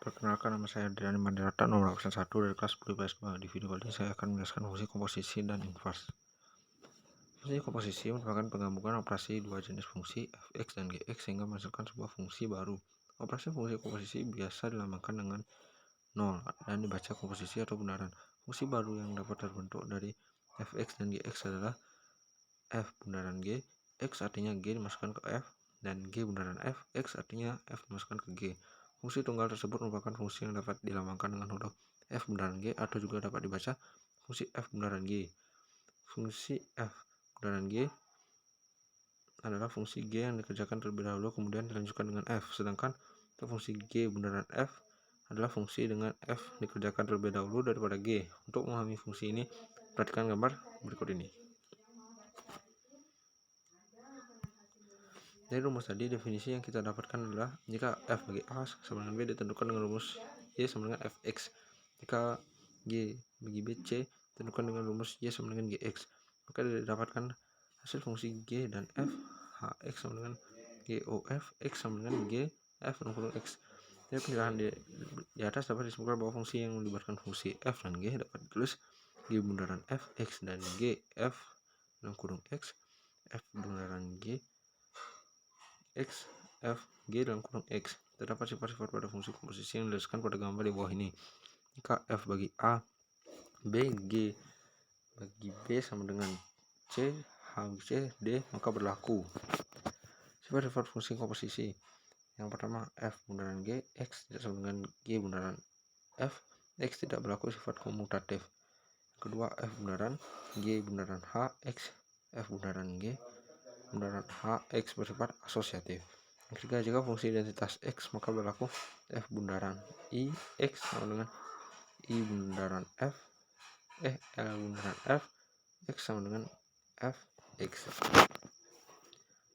Perkenalkan, nama saya Adrian Mandirata, nomor absen 1 dari kelas 10 IPS 2. Di video kali ini saya akan menjelaskan fungsi komposisi dan invers. Fungsi komposisi merupakan penggabungan operasi dua jenis fungsi fx dan gx sehingga menghasilkan sebuah fungsi baru. Operasi fungsi komposisi biasa dilambangkan dengan 0 dan dibaca komposisi atau bundaran. Fungsi baru yang dapat terbentuk dari fx dan gx adalah f bundaran g, x artinya g dimasukkan ke f, dan g bundaran f, x artinya f dimasukkan ke g. Fungsi tunggal tersebut merupakan fungsi yang dapat dilambangkan dengan huruf f bundaran g atau juga dapat dibaca fungsi f bundaran g. Fungsi f bundaran g adalah fungsi g yang dikerjakan terlebih dahulu kemudian dilanjutkan dengan f, sedangkan untuk fungsi g bundaran f adalah fungsi dengan f dikerjakan terlebih dahulu daripada g. Untuk memahami fungsi ini, perhatikan gambar berikut ini. Dari rumus tadi, definisi yang kita dapatkan adalah jika f bagi a sama dengan b ditentukan dengan rumus y sama dengan fx. Jika g bagi b c ditentukan dengan rumus y sama dengan gx. Maka didapatkan hasil fungsi g dan f hx sama dengan gof, x sama dengan g f kurung x. Dari penjelasan di atas dapat disimpulkan bahwa fungsi yang melibatkan fungsi f dan g dapat ditulis g bundaran f x dan g f kurung x, f bundaran g x, f, g dalam kurung x. Terdapat sifat-sifat pada fungsi komposisi yang dijelaskan pada gambar di bawah ini. Jika f bagi a, b, g bagi b sama dengan c, h bagi c, d, maka berlaku sifat-sifat fungsi komposisi. Yang pertama, f bundaran g, x tidak sama dengan g bundaran f, x tidak berlaku sifat komutatif. Yang kedua, f bundaran g bundaran h, x, f bundaran g bundaran h, x bersifat asosiatif. Yang ketiga, jika fungsi identitas x maka berlaku f bundaran i x sama dengan i bundaran f, l bundaran f, x sama dengan f x.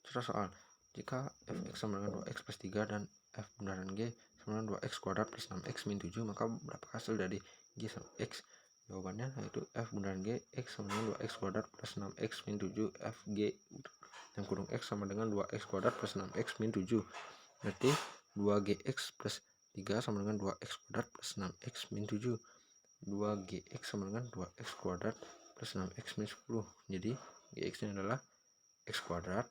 Contoh soal, jika fx sama dengan 2x plus 3 dan f bundaran g sama dengan 2x kuadrat plus 6x min 7, maka berapa hasil dari g sama x? Jawabannya yaitu f bundaran g, x sama dengan 2x kuadrat plus 6x min 7, f g yang kurung x sama dengan 2x kuadrat plus 6x min 7. Berarti 2gx plus 3 sama dengan 2x kuadrat plus 6x min 7. 2gx sama dengan 2x kuadrat plus 6x min 10. Jadi gx ini adalah x kuadrat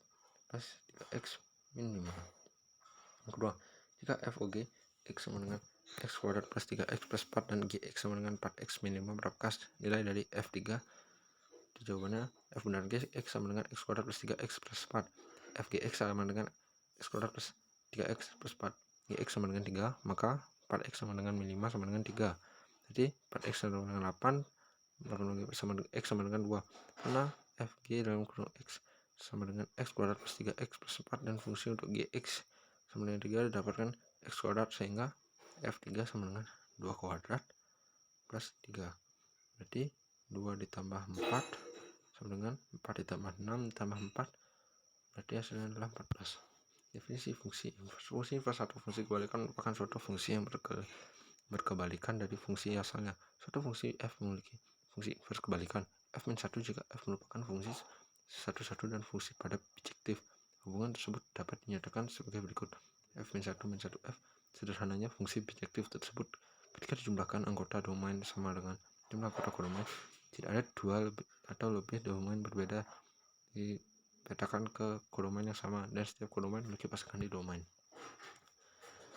plus 3x min 5. Yang kedua, jika f og x sama dengan x kuadrat plus 3x plus 4 dan gx sama dengan 4x min 5, berapakah nilai dari f3? Jawabannya f bundaran g x sama dengan x kuadrat plus 3x plus 4. fgx sama dengan x kuadrat plus 3x plus 4. gx sama dengan 3, maka 4x sama dengan min 5 sama dengan 3. Jadi 4x sama dengan 8 sama dengan x sama dengan 2. Karena fg dalam kurung x sama dengan x kuadrat plus 3x plus 4 dan fungsi untuk gx sama dengan 3 didapatkan x kuadrat, sehingga f3 sama dengan 2 kuadrat plus 3. Berarti 2 ditambah 4 sama dengan 4 ditambah 6 ditambah 4, berarti hasilnya adalah 14. Definisi fungsi invers. Fungsi invers atau fungsi kebalikan merupakan suatu fungsi yang berkebalikan dari fungsi asalnya. Suatu fungsi f memiliki fungsi invers kebalikan f-1 jika f merupakan fungsi 1 dan fungsi pada bijektif. Hubungan tersebut dapat dinyatakan sebagai berikut. f-1 min 1f sederhananya fungsi bijektif tersebut ketika dijumlahkan anggota domain sama dengan jumlah anggota kodomain. Tidak ada dua atau lebih domain berbeda dipetakan ke kodomain yang sama, dan setiap kodomain memiliki pasangan di domain.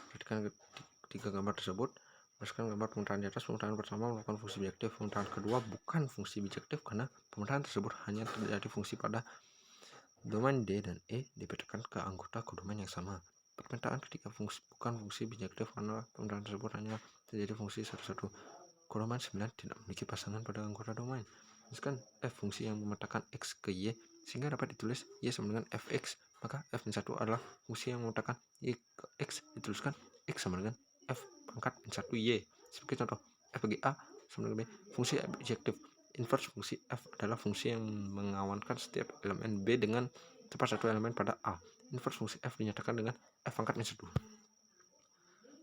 Perhatikan ketiga gambar tersebut. Berdasarkan gambar pemutaran di atas, pemutaran pertama merupakan fungsi bijektif, pemutaran kedua bukan fungsi bijektif karena pemutaran tersebut hanya terjadi fungsi pada domain D dan E dipetakan ke anggota kodomain yang sama. Permintaan ketika fungsi bukan fungsi bijektif karena pemutaran tersebut hanya terjadi fungsi satu. Kodomain 9 tidak memiliki pasangan pada anggota domain. Misalkan f fungsi yang memetakan x ke y sehingga dapat ditulis y sama dengan fx, maka f-1 adalah fungsi yang memetakan y ke x, dituliskan x sama dengan f pangkat min 1 y. Sebagai contoh, f bagi a sama dengan b. Fungsi bijektif inverse fungsi f adalah fungsi yang mengawankan setiap elemen b dengan tepat satu elemen pada a. Inverse fungsi f dinyatakan dengan f pangkat min 1.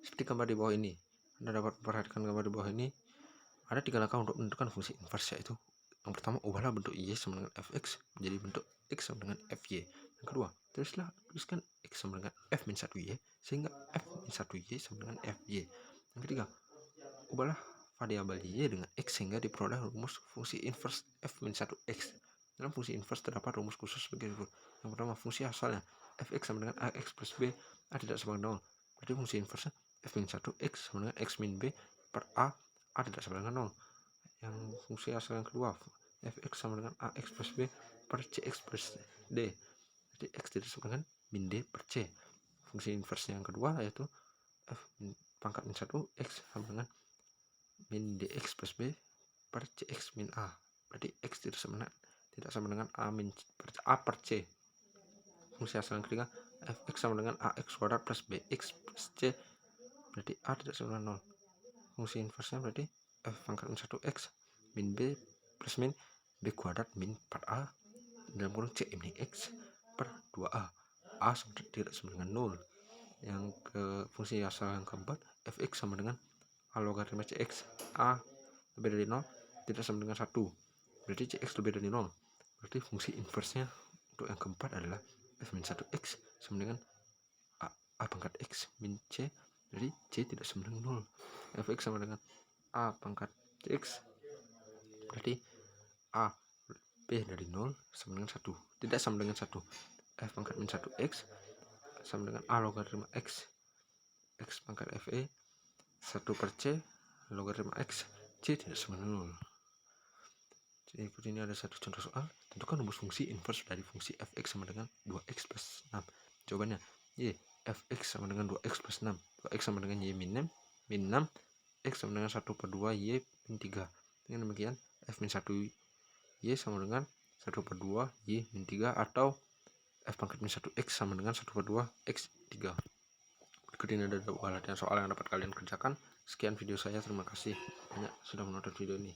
Seperti gambar di bawah ini. Anda dapat memperhatikan gambar di bawah ini. Ada 3 langkah untuk menentukan fungsi inverse, yaitu yang pertama, ubahlah bentuk y sama dengan fx menjadi bentuk x sama dengan fy. Yang kedua, tuliskan x sama dengan f min 1y sehingga f min 1y sama dengan fy. Yang ketiga, ubahlah variabel y dengan x sehingga diperoleh rumus fungsi inverse f-1x. Dalam fungsi inverse terdapat rumus khusus sebagai berikut. Yang pertama, fungsi asalnya fx sama dengan ax plus b, a tidak sama dengan 0. Berarti fungsi inverse f-1x sama dengan x min b per a tidak sama dengan 0. Yang fungsi asal yang kedua, fx sama dengan ax plus b per cx plus d. Jadi x tidak sama dengan min d per c. Fungsi inverse yang kedua yaitu f pangkat min 1x sama dengan min dx plus b per cx min a. Berarti x tidak sama dengan a per c. Fungsi asal yang ketiga, fx sama dengan ax kuadrat plus bx plus c. Berarti a tidak sama dengan 0. Fungsi inversenya berarti f pangkat min 1x min b plus min b kuadrat min 4a dalam kurung c min x per 2a. A tidak sama dengan 0. Yang ke fungsi asal yang keempat, fx sama dengan a logaritma cx. A lebih dari 0 tidak sama dengan 1. Berarti cx lebih dari 0. Berarti fungsi inversenya untuk yang keempat adalah f min 1x sama dengan a pangkat x min c. Jadi c tidak sama dengan 0. Fx sama dengan a pangkat cx. Berarti a lebih dari 0 sama dengan 1. Tidak sama dengan 1. F pangkat min 1x sama dengan a logaritma x pangkat fe 1 per c logaritma x. C tidak sama dengan 0. Jadi berikut ini ada satu contoh soal. Tentukan rumus fungsi inverse dari fungsi fx sama dengan 2x plus 6. Jawabannya y fx sama dengan 2x plus 6. 2x sama dengan y min 6. X sama dengan 1 per 2 y min 3. Dengan demikian f min 1 y sama dengan 1 per 2 y min 3 atau f pangkat min 1x sama dengan 1 per 2 x 3. Berikut ini ada dua latihan soal yang dapat kalian kerjakan. Sekian video saya, terima kasih banyak sudah menonton video ini.